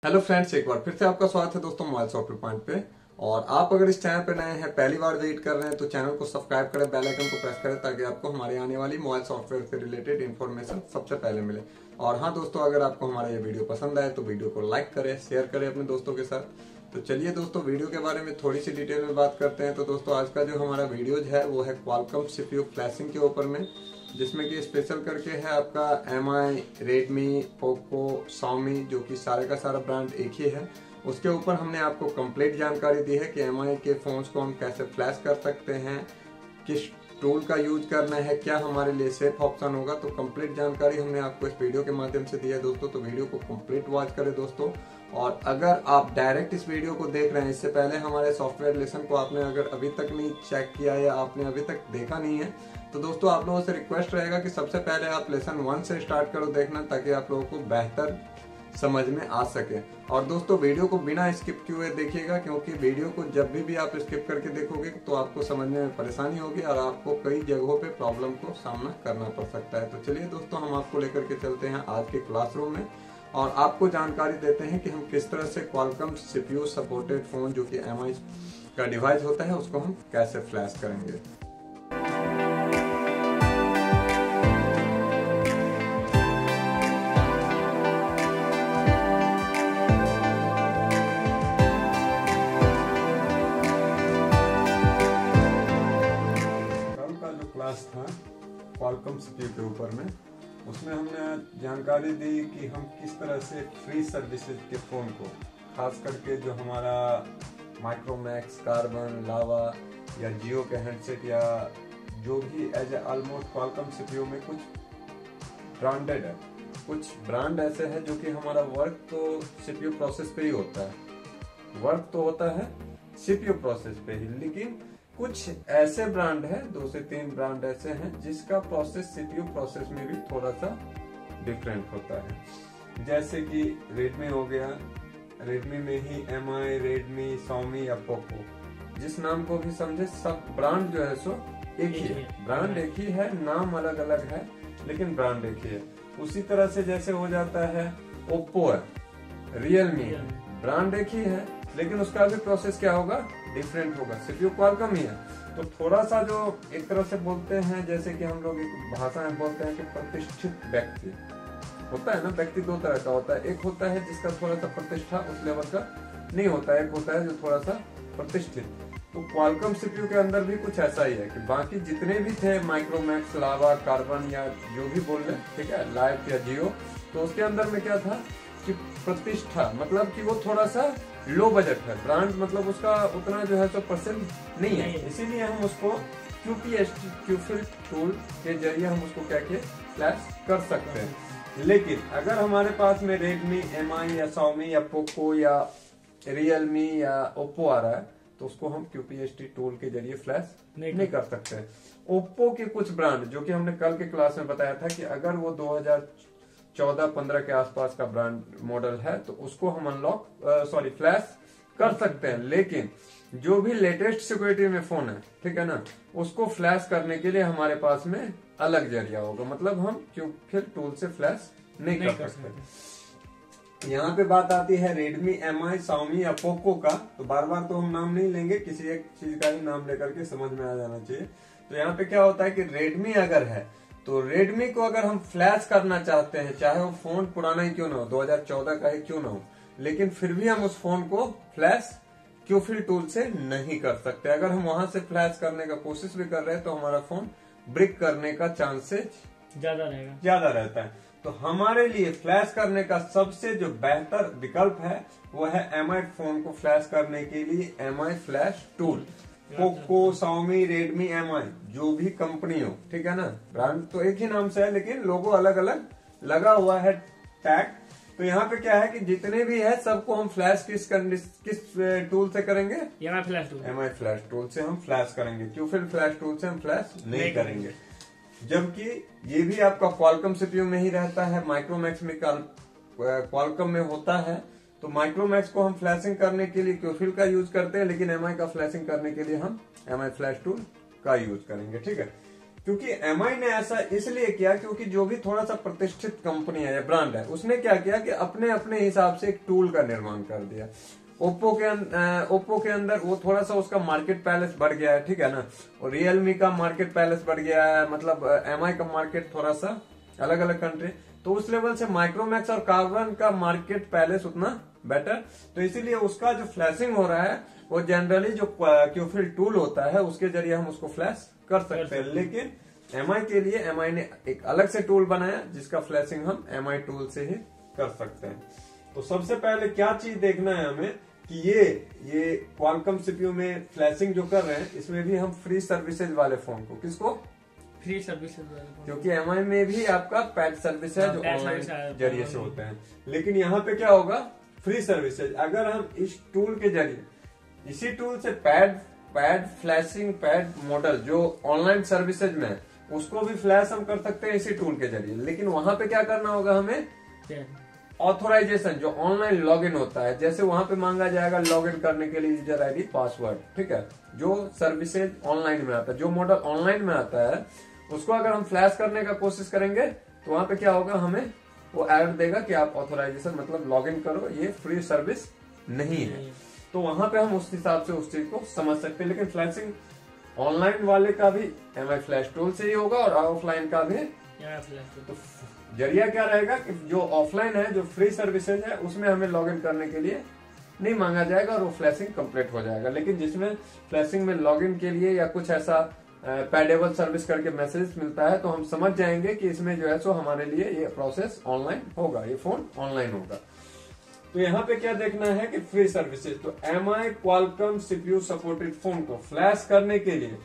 Hello friends, एक बार फिर से आपका स्वागत है दोस्तों मोबाइल सॉफ्टवेयर पॉइंट पे। और आप अगर इस चैनल पे नए हैं, पहली बार विजिट कर रहे हैं, तो चैनल को सब्सक्राइब करें, बेल आइकन को प्रेस करें ताकि आपको हमारी आने वाली मोबाइल सॉफ्टवेयर से रिलेटेड इन्फॉर्मेशन सबसे पहले मिले। और हाँ दोस्तों, अगर आपको हमारा ये वीडियो पसंद आए तो वीडियो को लाइक करें, शेयर करें अपने दोस्तों के साथ। तो चलिए दोस्तों, वीडियो के बारे में थोड़ी सी डिटेल में बात करते हैं। तो दोस्तों, आज का जो हमारा वीडियो है वो है क्वालकॉम सीपीयू फ्लैशिंग के ऊपर में, जिसमें कि स्पेशल करके है आपका एमआई, रेडमी, पोको, Xiaomi, जो कि सारे का सारा ब्रांड एक ही है। उसके ऊपर हमने आपको कंप्लीट जानकारी दी है कि एमआई के फोन्स को हम कैसे फ्लैश कर सकते हैं, किस टूल का यूज करना है, क्या हमारे लिए सेफ ऑप्शन होगा। तो कंप्लीट जानकारी हमने आपको इस वीडियो के माध्यम से दी है दोस्तों। तो वीडियो को कंप्लीट वॉच करें दोस्तों। और अगर आप डायरेक्ट इस वीडियो को देख रहे हैं, इससे पहले हमारे सॉफ्टवेयर लेसन को आपने अगर अभी तक नहीं चेक किया या आपने अभी तक देखा नहीं है, तो दोस्तों आप लोगों से रिक्वेस्ट रहेगा कि सबसे पहले आप लेसन 1 से स्टार्ट करो देखना, ताकि आप लोगों को बेहतर समझ में आ सके। और दोस्तों, वीडियो को बिना स्किप किए हुए देखिएगा, क्योंकि वीडियो को जब भी आप स्किप करके देखोगे तो आपको समझने में परेशानी होगी और आपको कई जगहों पे प्रॉब्लम को सामना करना पड़ सकता है। तो चलिए दोस्तों, हम आपको लेकर के चलते हैं आज के क्लासरूम में और आपको जानकारी देते हैं कि हम किस तरह से क्वालकॉम सीपीयू सपोर्टेड फोन, जो कि एमआई का डिवाइस होता है, उसको हम कैसे फ्लैश करेंगे। क्लास था क्वालकॉम सीपीयू के ऊपर में, उसमें हमने जानकारी दी कि हम किस तरह से फ्री सर्विसेज के फ़ोन को, खास करके जो हमारा माइक्रोमैक्स, कार्बन, लावा या जियो के हैंडसेट या जो भी as a almost Qualcomm CPU में कुछ ब्रांडेड है, कुछ ब्रांड ऐसे है जो कि हमारा वर्क तो सीपीयू प्रोसेस पे ही होता है, वर्क तो होता है सीपीयू प्रोसेस पे ही, लेकिन कुछ ऐसे ब्रांड है, 2 से 3 ब्रांड ऐसे हैं जिसका प्रोसेस सीपीयू प्रोसेस में भी थोड़ा सा डिफरेंट होता है। जैसे कि रेडमी हो गया, रेडमी में ही एमआई, रेडमी, Xiaomi या पोको, जिस नाम को भी समझे, सब ब्रांड जो है सो एक ही है, ब्रांड एक ही है, नाम अलग अलग है लेकिन ब्रांड एक ही है। उसी तरह से जैसे हो जाता है ओप्पो है, रियलमी है, ब्रांड एक ही है लेकिन उसका भी प्रोसेस क्या होगा, डिफरेंट होगा, सीपीयू क्वालकॉम ही है। तो थोड़ा सा जो एक तरह से बोलते हैं, जैसे कि हम लोग एक भाषा में बोलते हैं कि प्रतिष्ठित व्यक्ति होता है ना, व्यक्ति 2 तरह का होता है, एक होता है जिसका थोड़ा सा प्रतिष्ठा उस लेवल का नहीं होता है, एक होता है जो थोड़ा सा प्रतिष्ठित। तो क्वालकॉम सीपीयू के अंदर भी कुछ ऐसा ही है कि बाकी जितने भी थे माइक्रोमैक्स, लावा, कार्बन या जो भी बोल रहे, ठीक है, लाइफ या जियो, तो उसके अंदर में क्या था कि प्रतिष्ठा, मतलब कि वो थोड़ा सा लो बजट है, ब्रांड मतलब उसका उतना जो है तो परसेंट नहीं है, इसीलिए हम उसको क्यूफिल टूल के जरिए हम उसको क्या किए, फ्लैश कर सकते हैं। लेकिन अगर हमारे पास में रेडमी, एमआई या Xiaomi या पोको या रियलमी या ओप्पो आ रहा है, तो उसको हम QPST टूल के जरिए फ्लैश नहीं कर सकते। ओप्पो के कुछ ब्रांड, जो कि हमने कल के क्लास में बताया था कि अगर वो 2014-15 के आसपास का ब्रांड मॉडल है तो उसको हम फ्लैश कर सकते हैं। लेकिन जो भी लेटेस्ट सिक्योरिटी में फोन है, ठीक है ना, उसको फ्लैश करने के लिए हमारे पास में अलग जरिया होगा, मतलब हम क्यूफिल टूल से फ्लैश नहीं कर सकते। यहाँ पे बात आती है रेडमी, एमआई, Xiaomi या पोको का, तो बार बार तो हम नाम नहीं लेंगे, किसी एक चीज का ही नाम लेकर के समझ में आ जाना चाहिए। तो यहाँ पे क्या होता है कि रेडमी अगर है तो रेडमी को अगर हम फ्लैश करना चाहते हैं, चाहे वो फोन पुराना ही क्यों ना हो, 2014 का ही क्यों ना हो, लेकिन फिर भी हम उस फोन को फ्लैश क्यूफिल टूल से नहीं कर सकते। अगर हम वहां से फ्लैश करने का कोशिश भी कर रहे हैं तो हमारा फोन ब्रिक करने का चांसेस ज्यादा रहता है। तो हमारे लिए फ्लैश करने का सबसे जो बेहतर विकल्प है वो है एमआई फोन को फ्लैश करने के लिए MI flash tool. Poco, Xiaomi, Redmi, MI, जो भी कंपनी हो, ठीक है ना, ब्रांड तो एक ही नाम से है लेकिन लोगो अलग अलग लगा हुआ है, टैग। तो यहाँ पे क्या है कि जितने भी है सबको हम फ्लैश किस टूल से करेंगे, एमआई फ्लैश टूल से हम फ्लैश करेंगे, क्यूफिल फ्लैश टूल से हम फ्लैश नहीं करेंगे। जबकि ये भी आपका क्वालकॉम सीपीयू में ही रहता है, माइक्रोमैक्स में क्वालकॉम में होता है। तो माइक्रोमैक्स को हम फ्लैशिंग करने के लिए क्यूफिल का यूज करते हैं, लेकिन एमआई का फ्लैशिंग करने के लिए हम एमआई फ्लैश टूल का यूज करेंगे, ठीक है। क्योंकि एमआई ने ऐसा इसलिए किया क्योंकि जो भी थोड़ा सा प्रतिष्ठित कंपनी है या ब्रांड है, उसने क्या किया कि अपने अपने हिसाब से एक टूल का निर्माण कर दिया। ओप्पो के अंदर वो थोड़ा सा उसका मार्केट पैलेस बढ़ गया है, ठीक है ना, और रियलमी का मार्केट पैलेस बढ़ गया है, मतलब एमआई का मार्केट थोड़ा सा अलग अलग कंट्री, तो उस लेवल से माइक्रोमैक्स और कार्बन का मार्केट पैलेस उतना बेटर, तो इसीलिए उसका जो फ्लैशिंग हो रहा है वो जनरली जो क्यूफिल टूल होता है उसके जरिए हम उसको फ्लैश कर सकते हैं। लेकिन एमआई के लिए एमआई ने एक अलग से टूल बनाया जिसका फ्लैशिंग हम एमआई टूल से ही कर सकते हैं। तो सबसे पहले क्या चीज देखना है हमें कि ये क्वालकॉम सीपीयू में फ्लैशिंग जो कर रहे हैं इसमें भी हम फ्री सर्विसेज वाले फोन को, किसको फ्री सर्विसेज वाले फोन, क्योंकि एमआई में भी आपका पैड सर्विस है जो ऑनलाइन जरिए से होते हैं, लेकिन यहाँ पे क्या होगा फ्री सर्विसेज। अगर हम इस टूल के जरिए इसी टूल से पैड फ्लैशिंग पैड मॉडल जो ऑनलाइन सर्विसेज में है उसको भी फ्लैश हम कर सकते हैं इसी टूल के जरिए, लेकिन वहां पे क्या करना होगा हमें ऑथोराइजेशन जो ऑनलाइन लॉगिन होता है, जैसे वहां पे मांगा जाएगा लॉगिन करने के लिए यूजर आईडी पासवर्ड, ठीक है, जो सर्विसेज ऑनलाइन में आता है, जो मॉडल ऑनलाइन में आता है उसको अगर हम फ्लैश करने का कोशिश करेंगे तो वहां पे क्या होगा, हमें वो एरर देगा कि आप ऑथोराइजेशन मतलब लॉगिन करो, ये फ्री सर्विस नहीं है। तो वहां पे हम उस हिसाब से उस चीज को समझ सकते हैं। लेकिन फ्लैशिंग ऑनलाइन वाले का भी एमआई फ्लैश टूल से ही होगा और ऑफलाइन का भी। तो जरिया क्या रहेगा कि जो ऑफलाइन है जो फ्री सर्विसेज है उसमें हमें लॉगिन करने के लिए नहीं मांगा जाएगा और वो फ्लैशिंग कंप्लीट हो जाएगा। लेकिन जिसमें फ्लैशिंग में लॉगिन के लिए या कुछ ऐसा पैडेबल सर्विस करके मैसेज मिलता है तो हम समझ जाएंगे कि इसमें जो है सो हमारे लिए ये प्रोसेस ऑनलाइन होगा, ये फोन ऑनलाइन होगा। तो यहाँ पे क्या देखना है कि फ्री सर्विसेज, तो MI Qualcomm CPU supported phone को फ्लैश करने के लिए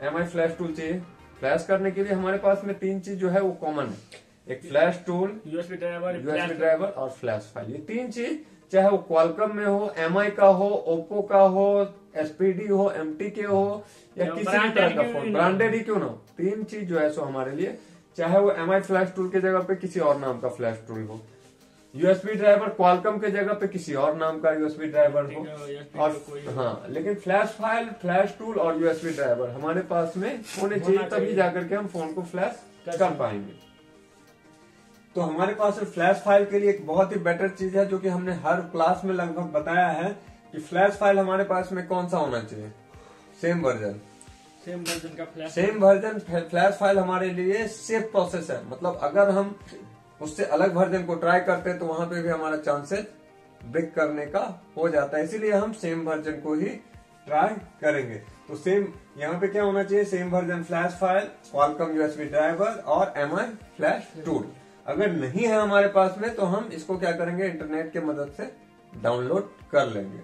एमआई फ्लैश टूल चाहिए। फ्लैश करने के लिए हमारे पास में 3 चीज जो है वो कॉमन है, एक फ्लैश टूल, यूएसबी ड्राइवर और फ्लैश फाइल। ये 3 चीज चाहे वो क्वालकॉम में हो, एमआई का हो, ओप्पो का हो, एसपीडी हो, एमटी के हो या किसी भी तरह का फोन, ब्रांडेड ही क्यों ना हो, 3 चीज जो है सो हमारे लिए, चाहे वो एमआई फ्लैश टूल के जगह पे किसी और नाम का फ्लैश टूल हो, यूएसबी ड्राइवर क्वालकॉम के जगह पे किसी और नाम का यूएसबी ड्राइवर हो, और हाँ लेकिन फ्लैश फाइल, फ्लैश टूल और यूएसबी ड्राइवर हमारे पास में होने चाहिए, तभी जाकर के हम फोन को फ्लैश कर पाएंगे। तो हमारे पास फ्लैश फाइल के लिए एक बहुत ही बेटर चीज है जो कि हमने हर क्लास में लगभग बताया है कि फ्लैश फाइल हमारे पास में कौन सा होना चाहिए, सेम वर्जन का फ्लैश फाइल हमारे लिए सेफ प्रोसेस है। मतलब अगर हम उससे अलग वर्जन को ट्राई करते हैं तो वहां पे भी हमारा चांसेस ब्रेक करने का हो जाता है, इसीलिए हम सेम वर्जन को ही ट्राई करेंगे। तो सेम यहाँ पे क्या होना चाहिए, same version flash file, Qualcomm USB driver और एमआई फ्लैश टूल। अगर नहीं है हमारे पास में तो हम इसको क्या करेंगे, इंटरनेट की मदद से डाउनलोड कर लेंगे।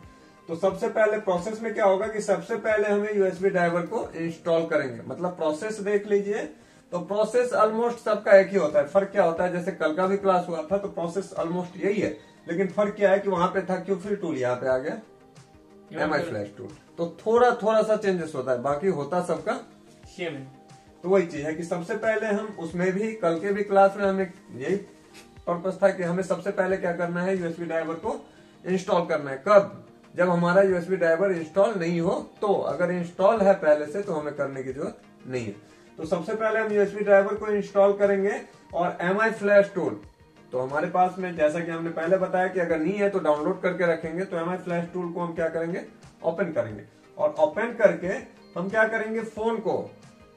तो सबसे पहले प्रोसेस में क्या होगा कि सबसे पहले हमें यूएसबी ड्राइवर को इंस्टॉल करेंगे। मतलब प्रोसेस देख लीजिए, तो प्रोसेस ऑलमोस्ट सबका एक ही होता है। फर्क क्या होता है, जैसे कल का भी क्लास हुआ था तो प्रोसेस ऑलमोस्ट यही है, लेकिन फर्क क्या है कि वहां पे था क्यूफिल टूल, यहाँ पे आ गया एमआई फ्लैश टूल, तो थोड़ा सा चेंजेस होता है, बाकी होता सबका सेम है। तो वही चीज है कि सबसे पहले हम उसमें भी कल के भी क्लास में हमें यही पर्पस था कि हमें सबसे पहले क्या करना है, यूएसबी ड्राइवर को इंस्टॉल करना है। कब, जब हमारा यूएसबी ड्राइवर इंस्टॉल नहीं हो तो, अगर इंस्टॉल है पहले से तो हमें करने की जरूरत नहीं है। तो सबसे पहले हम यूएसबी ड्राइवर को इंस्टॉल करेंगे और एमआई फ्लैश टूल, तो हमारे पास में जैसा कि हमने पहले बताया कि अगर नहीं है तो डाउनलोड करके रखेंगे। तो एमआई फ्लैश टूल को हम क्या करेंगे, ओपन करेंगे, और ओपन करके हम क्या करेंगे, फोन को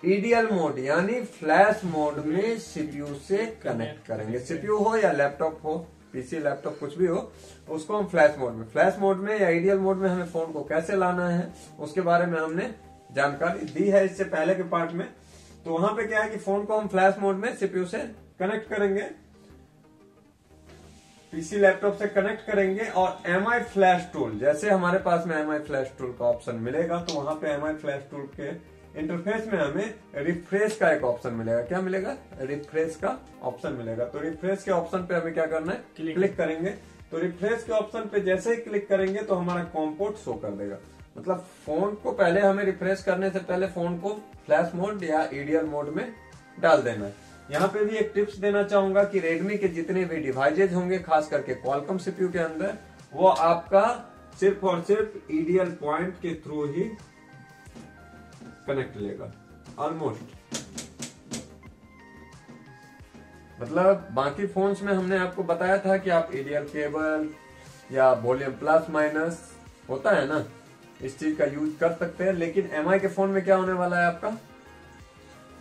ईडीएल मोड यानी फ्लैश मोड में सीपीयू से कनेक्ट करेंगे। सीपीयू हो या लैपटॉप हो, पीसी लैपटॉप कुछ भी हो, उसको हम फ्लैश मोड में या ईडीएल मोड में हमें फोन को कैसे लाना है उसके बारे में हमने जानकारी दी है इससे पहले के पार्ट में। तो वहां पे क्या है कि फोन को हम फ्लैश मोड में सीपीयू से कनेक्ट करेंगे, पीसी लैपटॉप से कनेक्ट करेंगे, और एमआई फ्लैश टूल, जैसे हमारे पास में एमआई फ्लैश टूल का ऑप्शन मिलेगा तो वहां पे एमआई फ्लैश टूल के इंटरफेस में हमें रिफ्रेश का एक ऑप्शन मिलेगा। क्या मिलेगा, रिफ्रेश का ऑप्शन मिलेगा। तो रिफ्रेश के ऑप्शन पे हमें क्या करना है, क्लिक करेंगे। तो रिफ्रेश के ऑप्शन पे जैसे ही क्लिक करेंगे तो हमारा कॉम पोर्ट शो कर देगा। मतलब फोन को पहले हमें रिफ्रेश करने से पहले फोन को फ्लैश मोड या ईडीएल मोड में डाल देना है। यहाँ पे भी एक टिप्स देना चाहूंगा कि रेडमी के जितने भी डिवाइसेज होंगे, खास करके क्वालकॉम सीपीयू के अंदर, वो आपका सिर्फ और सिर्फ ईडीएल पॉइंट के थ्रू ही कनेक्ट लेगा ऑलमोस्ट। मतलब बाकी फोन्स में हमने आपको बताया था कि आप एरियल केबल या वॉल्यूम प्लस माइनस होता है ना, इस चीज का यूज कर सकते हैं। लेकिन एमआई के फोन में क्या होने वाला है आपका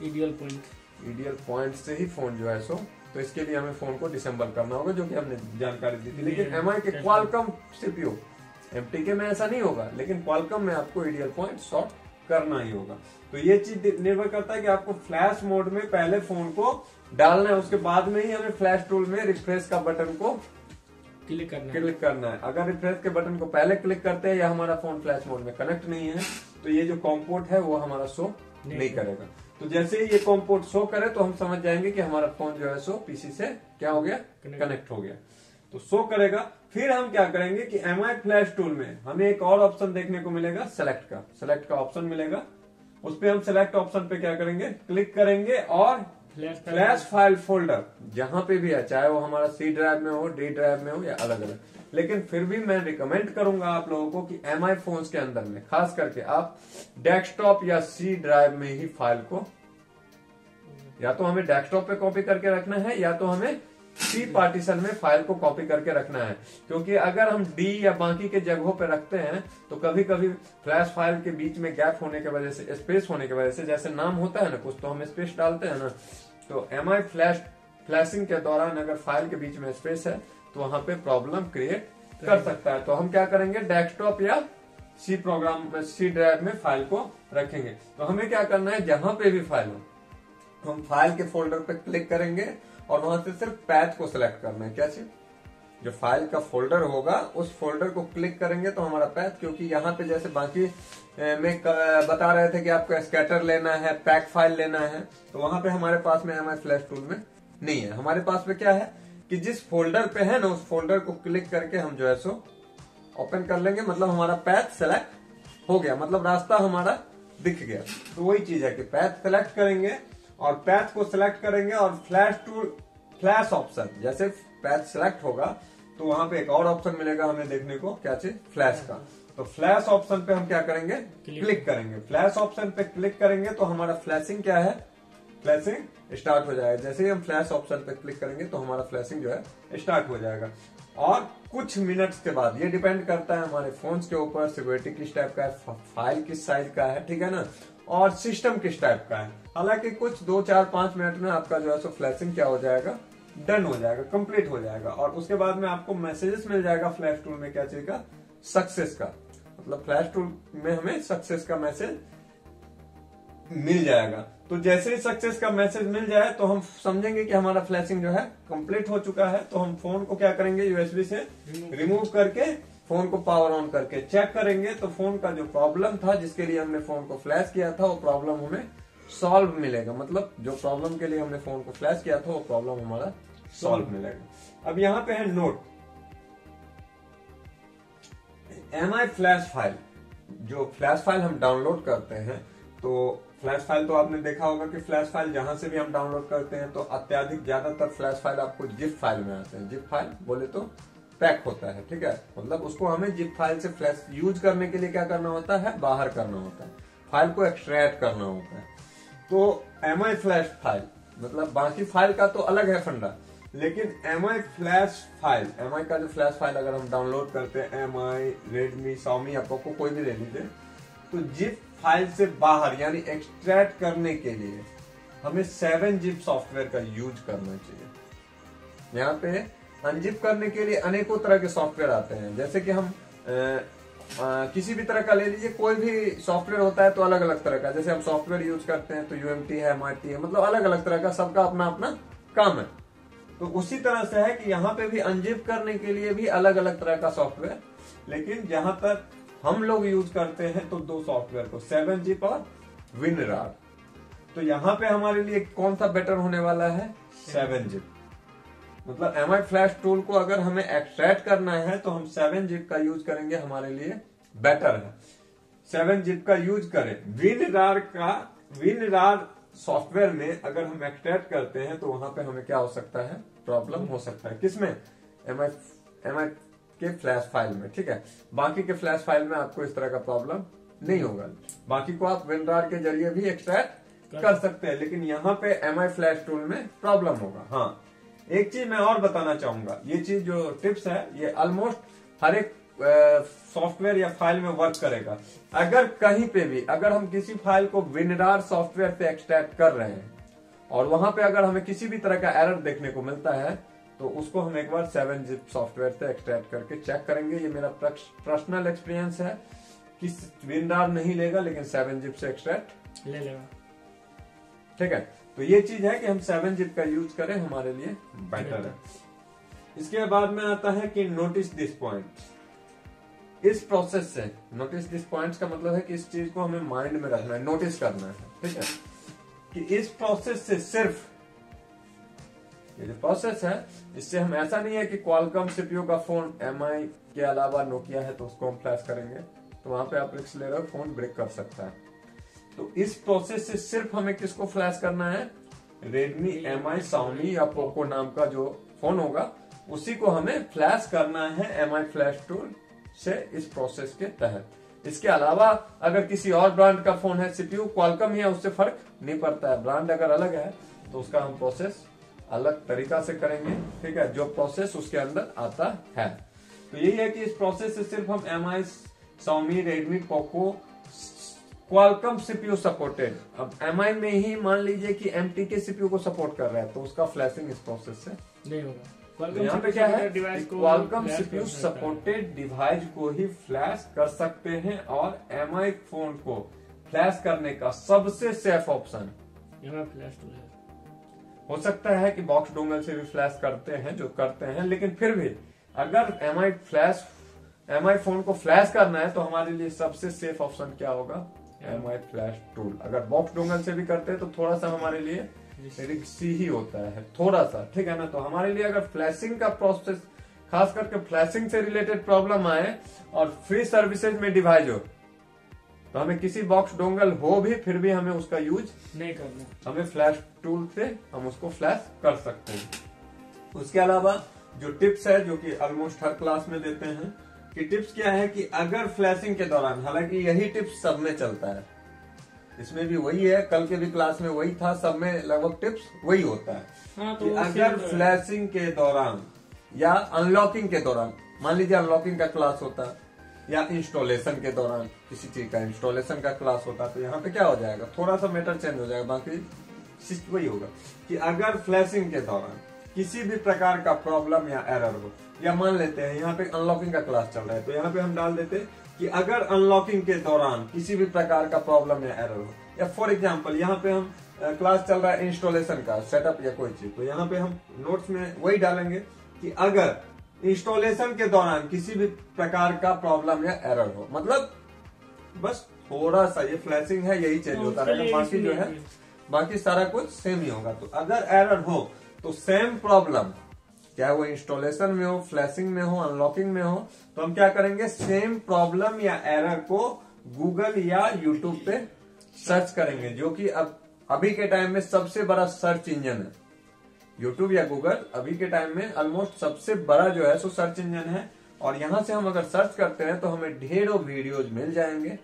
ईडीएल पॉइंट से ही फोन जो है सो, तो इसके लिए हमें फोन को डिसेंबल करना होगा, जो कि हमने जानकारी दी थी। लेकिन एमआई के क्वालकॉम सीपीयू, एमटीके में ऐसा नहीं होगा, लेकिन क्वालकॉम में आपको ईडीएल पॉइंट सॉर्ट करना ही होगा। तो ये चीज निर्भर करता है कि आपको फ्लैश मोड में पहले फोन को डालना है, उसके बाद में ही हमें फ्लैश टूल में रिफ्रेश का बटन को क्लिक करना है। अगर रिफ्रेश के बटन को पहले क्लिक करते हैं या हमारा फोन फ्लैश मोड में कनेक्ट नहीं है, तो ये जो कॉम पोर्ट है वो हमारा शो नहीं करेगा। तो जैसे ही ये कॉम पोर्ट शो करे तो हम समझ जाएंगे कि हमारा फोन जो है सो पीसी से क्या हो गया, कनेक्ट हो गया। तो शो करेगा। फिर हम क्या करेंगे कि एमआई फ्लैश टूल में हमें एक और ऑप्शन देखने को मिलेगा, सेलेक्ट का ऑप्शन मिलेगा। उस पर हम सेलेक्ट ऑप्शन पे क्या करेंगे, क्लिक करेंगे और फ्लैश फाइल फोल्डर जहां पे भी है, चाहे वो हमारा सी ड्राइव में हो, डी ड्राइव में हो या अलग अलग, लेकिन फिर भी मैं रिकमेंड करूंगा आप लोगों को कि एमआई फोन्स के अंदर में खास करके आप डेस्कटॉप या सी ड्राइव में ही फाइल को, या तो हमें डेस्कटॉप पे कॉपी करके रखना है या तो हमें सी पार्टीशन में फाइल को कॉपी करके रखना है। क्योंकि अगर हम डी या बाकी के जगहों पे रखते हैं तो कभी कभी फ्लैश फाइल के बीच में गैप होने की वजह से, स्पेस होने की वजह से, जैसे नाम होता है ना कुछ, तो हम स्पेस डालते हैं ना, तो एमआई फ्लैशिंग के दौरान अगर फाइल के बीच में स्पेस है तो वहां पे प्रॉब्लम क्रिएट कर सकता है। तो हम क्या करेंगे, डेस्कटॉप या सी ड्राइव में फाइल को रखेंगे। तो हमें क्या करना है, जहां पे भी फाइल हो हम फाइल के फोल्डर पे क्लिक करेंगे और वहां से सिर्फ पैथ को सिलेक्ट करना है। क्या चीज, जो फाइल का फोल्डर होगा उस फोल्डर को क्लिक करेंगे तो हमारा पैथ, क्योंकि यहाँ पे जैसे बाकी में बता रहे थे कि आपको स्कैटर लेना है, पैक फाइल लेना है, तो वहां पे हमारे पास में एमआई फ्लैश टूल में नहीं है। हमारे पास में क्या है कि जिस फोल्डर पे है ना उस फोल्डर को क्लिक करके हम जो है सो ओपन कर लेंगे, मतलब हमारा पैथ सेलेक्ट हो गया, मतलब रास्ता हमारा दिख गया। तो वही चीज है कि पैथ सेलेक्ट करेंगे और पैथ को सिलेक्ट करेंगे और फ्लैश ऑप्शन, जैसे पैथ सिलेक्ट होगा तो वहां पे एक और ऑप्शन मिलेगा हमें देखने को, क्या चीज, फ्लैश का। तो फ्लैश ऑप्शन पे हम क्या करेंगे, क्लिक करेंगे। फ्लैश ऑप्शन पे क्लिक करेंगे तो हमारा फ्लैशिंग क्या है, फ्लैशिंग स्टार्ट हो जाएगा। जैसे ही हम फ्लैश ऑप्शन पे क्लिक करेंगे तो हमारा फ्लैशिंग जो है स्टार्ट हो जाएगा। और कुछ मिनट्स के बाद, ये डिपेंड करता है हमारे फोन्स के ऊपर, सिक्योरिटी किस टाइप का है, फाइल किस साइज का है, ठीक है ना, और सिस्टम किस टाइप का है। हालांकि कुछ 2-4-5 मिनट में आपका जो है सो फ्लैशिंग क्या हो जाएगा, डन हो जाएगा, कंप्लीट हो जाएगा। और उसके बाद में आपको मैसेजेस मिल जाएगा फ्लैश टूल में, क्या चीज का, सक्सेस का, मतलब फ्लैश टूल में हमें सक्सेस का मैसेज मिल जाएगा। तो जैसे ही सक्सेस का मैसेज मिल जाए तो हम समझेंगे कि हमारा फ्लैशिंग जो है कंप्लीट हो चुका है। तो हम फोन को क्या करेंगे, यूएसबी से रिमूव करके फोन को पावर ऑन करके चेक करेंगे। तो फोन का जो प्रॉब्लम था जिसके लिए हमने फोन को फ्लैश किया था वो प्रॉब्लम हमें सॉल्व मिलेगा, मतलब जो प्रॉब्लम के लिए हमने फोन को फ्लैश किया था वो प्रॉब्लम हमारा सॉल्व मिलेगा। अब यहाँ पे है नोट, एमआई फ्लैश फाइल, जो फ्लैश फाइल हम डाउनलोड करते हैं, तो फ्लैश फाइल तो आपने देखा होगा कि फ्लैश फाइल जहां से भी हम डाउनलोड करते हैं तो अत्याधिक ज्यादातर फ्लैश फाइल आपको जिप फाइल में आते हैं। जिप फाइल बोले तो पैक होता है, ठीक है, मतलब उसको हमें जिप फाइल से फ्लैश यूज करने के लिए क्या करना होता है, बाहर करना होता है, फाइल को एक्सट्रैक्ट करना होता है। तो एमआई फ्लैश फाइल, मतलब बाकी फाइल का तो अलग है फंडा, लेकिन एमआई फ्लैश फाइल, एमआई का जो फ्लैश फाइल अगर हम डाउनलोड करते हैं, एमआई, रेडमी, शाओमी या पोको कोई भी ले लीजिए, तो जिप फाइल से बाहर यानी एक्सट्रैक्ट करने के लिए हमें 7-zip सॉफ्टवेयर का यूज करना चाहिए। यहाँ पे अनजिप करने के लिए अनेकों तरह के सॉफ्टवेयर आते हैं, जैसे कि हम किसी भी तरह का ले लीजिए, कोई भी सॉफ्टवेयर होता है तो अलग अलग तरह का, जैसे हम सॉफ्टवेयर यूज करते हैं तो यूएमटी है, एमआरटी है, मतलब अलग अलग तरह का, सबका अपना अपना काम है। तो उसी तरह से है कि यहाँ पे भी अनजिप करने के लिए भी अलग अलग तरह का सॉफ्टवेयर, लेकिन जहां तक हम लोग यूज करते हैं तो 2 सॉफ्टवेयर को, 7-zip और WinRAR। तो यहाँ पे हमारे लिए कौन सा बेटर होने वाला है, 7-zip। मतलब एमआई फ्लैश टूल को अगर हमें एक्सट्रैक्ट करना है तो हम 7-zip का यूज करेंगे, हमारे लिए बेटर है, 7-zip का यूज करें। WinRAR सॉफ्टवेयर में अगर हम एक्सट्रैक्ट करते हैं तो वहां पे हमें क्या हो सकता है, प्रॉब्लम हो सकता है, किसमें, एमआई के फ्लैश फाइल में, ठीक है। बाकी के फ्लैश फाइल में आपको इस तरह का प्रॉब्लम नहीं होगा, बाकी को आप WinRAR के जरिए भी एक्सट्रैक्ट कर सकते हैं, लेकिन यहाँ पे एमआई फ्लैश टूल में प्रॉब्लम होगा। हाँ, एक चीज मैं और बताना चाहूंगा, ये चीज जो टिप्स है ये ऑलमोस्ट हर एक सॉफ्टवेयर या फाइल में वर्क करेगा। अगर कहीं पे भी अगर हम किसी फाइल को विनरार सॉफ्टवेयर से एक्सट्रैक्ट कर रहे हैं और वहां पे अगर हमें किसी भी तरह का एरर देखने को मिलता है तो उसको हम एक बार 7-zip सॉफ्टवेयर से एक्सट्रैक्ट करके चेक करेंगे। ये मेरा पर्सनल एक्सपीरियंस है कि विनरार नहीं लेगा लेकिन 7-zip से एक्सट्रैक्ट ले लेगा। ठीक है, तो ये चीज है कि हम 7-zip का यूज करें, हमारे लिए बेटर है। इसके बाद में आता है कि नोटिस दिस पॉइंट। इस प्रोसेस से नोटिस दिस पॉइंट्स का मतलब है कि इस चीज को हमें माइंड में रखना है, नोटिस करना है। ठीक है, कि इस प्रोसेस से सिर्फ ये जो प्रोसेस है इससे हम ऐसा नहीं है कि क्वालकॉम सीपीयू का फोन एमआई के अलावा नोकिया है तो उसको हम फ्लैश करेंगे तो वहां पे आप रिस्क ले रहे हो, फोन ब्रेक कर सकता है। तो इस प्रोसेस से सिर्फ हमें किसको फ्लैश करना है, रेडमी, एमआई, शाओमी या पोको नाम का जो फोन होगा उसी को हमें फ्लैश करना है एमआई फ्लैश टूल से इस प्रोसेस के तहत। इसके अलावा अगर किसी और ब्रांड का फोन है, सीपीयू क्वालकॉम ही है, उससे फर्क नहीं पड़ता है। ब्रांड अगर अलग है तो उसका हम प्रोसेस अलग तरीका से करेंगे। ठीक है, जो प्रोसेस उसके अंदर आता है। तो यही है कि इस प्रोसेस से सिर्फ हम MI, Xiaomi, Redmi, Poco, Qualcomm CPU supported. अब एमआई में ही मान लीजिए कि एमटी के सीपीयू को सपोर्ट कर रहा है तो उसका फ्लैशिंग इस प्रोसेस से नहीं होगा। तो यहाँ पे क्या है, क्वालकॉम सीपीयू सपोर्टेड डिवाइस को ही फ्लैश कर सकते हैं और एमआई फोन को फ्लैश करने का सबसे सेफ ऑप्शन फ्लैश टूल है। हो सकता है कि बॉक्स डोंगल से भी फ्लैश करते हैं जो करते हैं, लेकिन फिर भी अगर एमआई फोन को फ्लैश करना है तो हमारे लिए सबसे सेफ ऑप्शन क्या होगा, एमआई फ्लैश टूल। अगर बॉक्स डोंगल से भी करते हैं तो थोड़ा सा हमारे लिए रिस्की ही होता है, थोड़ा सा। ठीक है ना, तो हमारे लिए अगर फ्लैशिंग का प्रोसेस, खास करके फ्लैशिंग से रिलेटेड प्रॉब्लम आए और फ्री सर्विसेज में डिवाइस हो तो हमें किसी बॉक्स डोंगल हो भी फिर भी हमें उसका यूज नहीं करना, हमें फ्लैश टूल से हम उसको फ्लैश कर सकते हैं। उसके अलावा जो टिप्स है जो कि ऑलमोस्ट हर क्लास में देते हैं कि टिप्स क्या है कि अगर फ्लैशिंग के दौरान, हालांकि यही टिप्स सब में चलता है, इसमें भी वही है, कल के भी क्लास में वही था, सब में लगभग टिप्स वही होता है। हाँ, तो कि अगर फ्लैशिंग के दौरान या अनलॉकिंग के दौरान, मान लीजिए अनलॉकिंग का क्लास होता है या इंस्टॉलेशन के दौरान किसी चीज का इंस्टॉलेशन का क्लास होता है तो यहाँ पे क्या हो जाएगा, थोड़ा सा मैटर चेंज हो जाएगा, बाकी वही होगा कि अगर फ्लैशिंग के दौरान किसी भी प्रकार का प्रॉब्लम या एरर हो, या मान लेते हैं यहाँ पे अनलॉकिंग का क्लास चल रहा है तो यहाँ पे हम डाल देते कि अगर अनलॉकिंग के दौरान किसी भी प्रकार का प्रॉब्लम या एरर हो, या फॉर एग्जांपल यहाँ पे हम क्लास चल रहा है इंस्टॉलेशन का सेटअप या कोई चीज, तो यहाँ पे हम नोट्स में वही डालेंगे कि अगर इंस्टॉलेशन के दौरान किसी भी प्रकार का प्रॉब्लम या एरर हो, मतलब बस थोड़ा सा ये फ्लैशिंग है यही चेंज होता है, बाकी जो है बाकी सारा कुछ सेम ही होगा। तो अगर एरर हो तो सेम प्रॉब्लम, चाहे वो इंस्टॉलेशन में हो, फ्लैशिंग में हो, अनलॉकिंग में हो, तो हम क्या करेंगे, सेम प्रॉब्लम या एरर को गूगल या यूट्यूब पे सर्च करेंगे, जो कि अब अभी के टाइम में सबसे बड़ा सर्च इंजन है। यूट्यूब या गूगल अभी के टाइम में ऑलमोस्ट सबसे बड़ा जो है सो सर्च इंजन है, और यहां से हम अगर सर्च करते हैं तो हमें ढेरों वीडियोज मिल जाएंगे,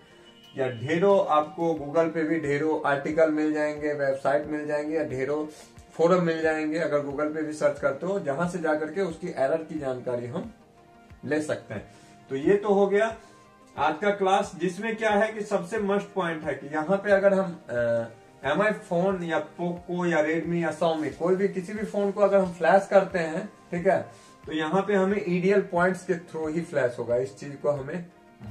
या ढेरों आपको गूगल पे भी ढेरों आर्टिकल मिल जाएंगे, वेबसाइट मिल जाएंगे, या ढेरों फोरम मिल जाएंगे अगर गूगल पे भी सर्च करते हो, जहां से जाकर के उसकी एरर की जानकारी हम ले सकते हैं। तो ये तो हो गया आज का क्लास, जिसमें क्या है कि सबसे मस्ट पॉइंट है कि यहाँ पे अगर हम एमआई फोन या पोको या रेडमी या शाओमी कोई भी किसी भी फोन को अगर हम फ्लैश करते हैं, ठीक है, तो यहाँ पे हमें ईडीएल पॉइंट्स के थ्रू ही फ्लैश होगा। इस चीज को हमें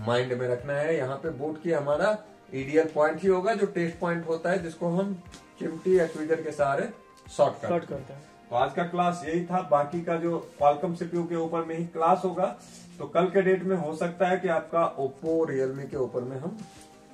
माइंड में रखना है। यहाँ पे बूट की हमारा ईडीएल पॉइंट ही होगा जो टेस्ट पॉइंट होता है, जिसको हम चिमटी या ट्विजर के सहारे शॉर्ट करते हैं। तो आज का क्लास यही था। बाकी का जो क्वालकॉम सीपीयू के ऊपर में ही क्लास होगा, तो कल के डेट में हो सकता है कि आपका ओप्पो, रियलमी के ऊपर में हम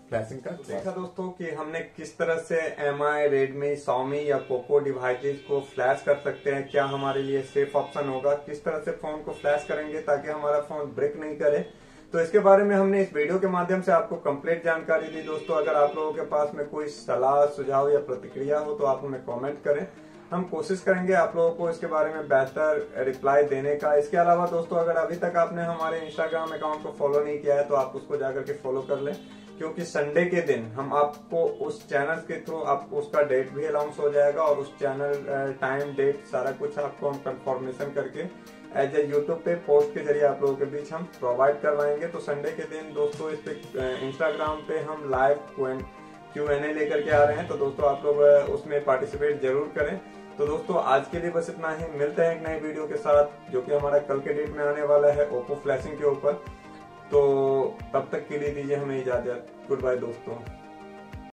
फ्लैशिंग का देखा दोस्तों कि हमने किस तरह से एमआई, रेडमी, शाओमी या पोको डिवाइसेस को फ्लैश कर सकते हैं, क्या हमारे लिए सेफ ऑप्शन होगा, किस तरह से फोन को फ्लैश करेंगे ताकि हमारा फोन ब्रेक नहीं करे। तो इसके बारे में हमने इस वीडियो के माध्यम से आपको कंप्लीट जानकारी दी दोस्तों। अगर आप लोगों के पास में कोई सलाह, सुझाव या प्रतिक्रिया हो तो आप हमें कमेंट करें, हम कोशिश करेंगे आप लोगों को इसके बारे में बेहतर रिप्लाई देने का। इसके अलावा दोस्तों, अगर अभी तक आपने हमारे इंस्टाग्राम अकाउंट को फॉलो नहीं किया है तो आप उसको जाकर के फॉलो कर लें। क्योंकि संडे के दिन हम आपको उस चैनल के थ्रू आपको उसका डेट भी अनाउंस हो जाएगा और उस चैनल टाइम डेट सारा कुछ आपको हम कंफर्मेशन करके एज ए यूट्यूब पे पोस्ट के जरिए आप लोगों के बीच हम प्रोवाइड करवाएंगे। तो संडे के दिन दोस्तों इस पे इंस्टाग्राम पे हम लाइव Q&A लेकर के आ रहे हैं, तो दोस्तों आप लोग उसमें पार्टिसिपेट जरूर करें। तो दोस्तों आज के लिए बस इतना ही, मिलते हैं एक नई वीडियो के साथ जो कि हमारा कल के डेट में आने वाला है ओप्पो फ्लैशिंग के ऊपर। तो तब तक के लिए दीजिए हमें इजाजत। गुड बाय दोस्तों।